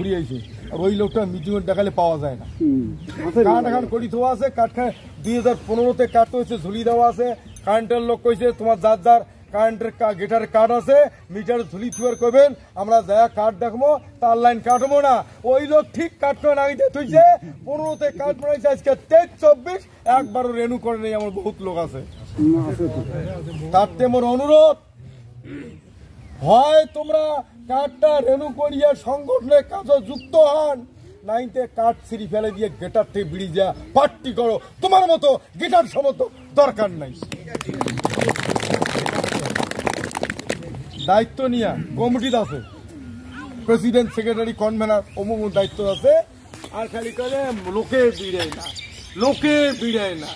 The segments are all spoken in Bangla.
ঘুরে আইছে আর ওই লোকটা মিটিংয়ের দেখালে পাওয়া যায় না। কাঠ এখন করি থোয়া আছে, কাঠ 2015-তে কাঠ হয়েছে ঝুলি দেওয়া আছে। কারেন্টের লোক কইছে তোমার যার যার কারেন্টের গেটার কাঠ আছে মিটার ঝুলি থুয়ার করবেন, আমরা যা কাঠ দেখবো তার লাইন কাটবো না। ওই লোক ঠিক কাটবে না তুইছে 15-তে কাঠ বানাইছে, আজকে 23-24 একবারও রেনু করে নেই। আমার বহুত লোক আছে। তাতে মোর অনুরোধ হয় তোমরা কাঠটা রেনু করিয়া সংগঠনের কাজে যুক্ত হন, নাইতে কাঠ ছিঁড়ি ফেলে দিয়ে গেটার থেকে বিড়ি যা পার্টি করো। তোমার মতো গিটার সমত দরকার নাই। দায়িত্ব নিয়া কমিটি আছে, প্রেসিডেন্ট সেক্রেটারি কনভেনার অমুক দায়িত্ব আছে। আর খালি করে লোকে বিড়ায় না, লোকে বিড়ায় না।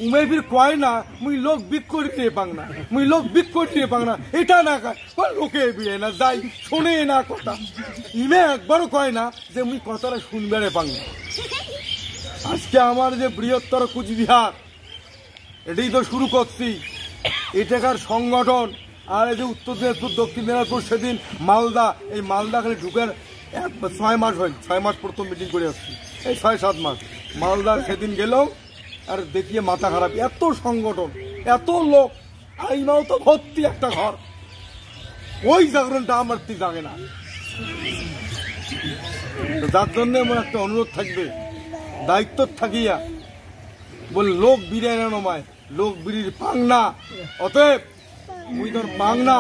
উমেবির কয় না মুই লোক বিক করি নিয়ে পাং না, মুই লোক বিক করি নিয়ে পাং না, এটা না কয় লোকে বিড়ায় না, যাই শোনে না কথা। ইমে একবারও কয় না যে মুই কথাটা শুনবে পাং না। আজকে আমার যে বৃহত্তর কুচবিহার এটাই তো শুরু করছি, এটাকার সংগঠন। আর এই যে উত্তর দিনাজপুর দক্ষিণ দিনাজপুর সেদিন মালদা, এই মালদা খালি ঢুকার 6 মাস হয়, 6 মাস প্রথম মিটিং করে আসছি, এই 6-7 মাস মালদা সেদিন গেলাম। আর দেখিয়ে মাথা খারাপ, এত সংগঠন, এত লোক, আইনাও তো ভর্তি একটা ঘর। ওই জাগরণটা আমার ঠিক জাগে না। যার জন্য আমার একটা অনুরোধ থাকবে, দায়িত্ব থাকিয়া বল লোক বিড়ায় না নমায়, লোক বিড়ির পাং না। অতএব মুই তোর পাং না,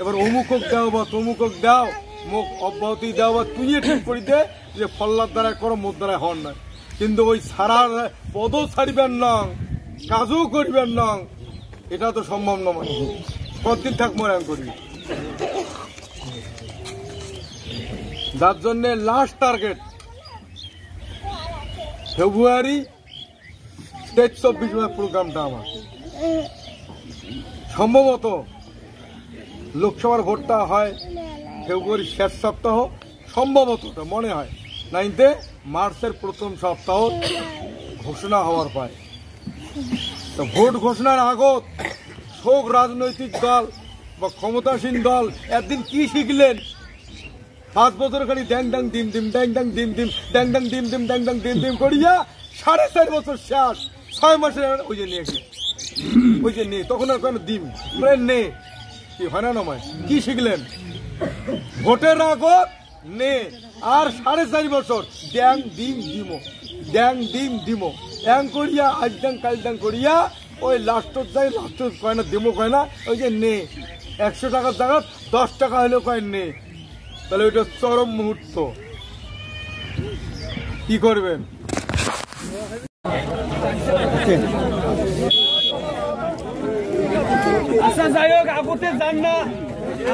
এবার অমুকক দাও বা তমুকক দাও, মুখ অব্যাহতি দাও বা তুই ঠিক করি দে যে ফল্লার দ্বারা করো, মোর দ্বারা হন না। কিন্তু ওই সারার পদও ছাড়িবেন নং, কাজও করিবেন নং, এটা তো সম্ভব নয়। কতদিন থাকবো এরকম করি? যার জন্য লাস্ট টার্গেট ফেব্রুয়ারি 23-24 প্রোগ্রামটা আমার। সম্ভবত লোকসভার ভোটটা হয় ফেব্রুয়ারির শেষ সপ্তাহ, সম্ভবত মনে হয়। 9 মার্চের প্রথম সপ্তাহ ঘোষণা হওয়ার পায়। তো ভোট ঘোষণার আগত শোক রাজনৈতিক দল বা ক্ষমতাসীন দল একদিন কি শিখলেন? 5 বছর খালি ড্যাং ড্যাং দিম দিম, ড্যাং ড্যাং দিম দিম, ড্যাং ড্যাং দিম দিম, ড্যাং ড্যাং দিম দিম করিয়া 4.5 বছর শেষ, 6 মাসে ওই যে নিয়ে ওই যে নেই, তখন আর কেন দিম নে কি হয় না নয়? কি শিখলেন? ভোটের আগত নে, আর 4.5 বছর ড্যাং ডিম দিমো, ড্যাং ডিম দিমো, ড্যাং করিয়া আজ ড্যাং কাল ড্যাং করিয়া ওই লাস্টত যায়, লাস্টত কয় না দিমো কয় না, ওই যে নে 100 টাকার জায়গা 10 টাকা হলেও কয় নে। তাহলে ওইটা চরম মুহূর্ত। কি করবেন? আচ্ছা যাই হোক, আগতে যান না।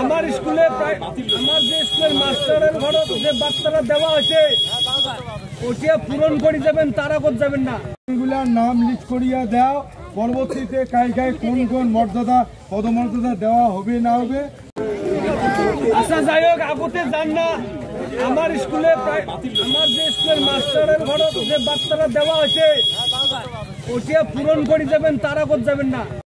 আমার স্কুলে আমার যে স্কুলের মাস্টারের ঘরে যে বাচ্চারা দেওয়া হয়েছে ওটা পূরণ করে যাবেন, তারা করতে যাবেন না। এগুলার নাম লিস্ট করিয়া দাও, পরবর্তীতে কাই কাই কোন কোন মর্যাদা পদমর্যাদা দেওয়া হবে না হবে। আচ্ছা যাই হোক, আগতে যান না। আমার স্কুলে আমার যে স্কুলের মাস্টারের ঘরে যে বাচ্চারা দেওয়া হয়েছে ওটা পূরণ করে যাবেন, তারা করতে যাবেন না।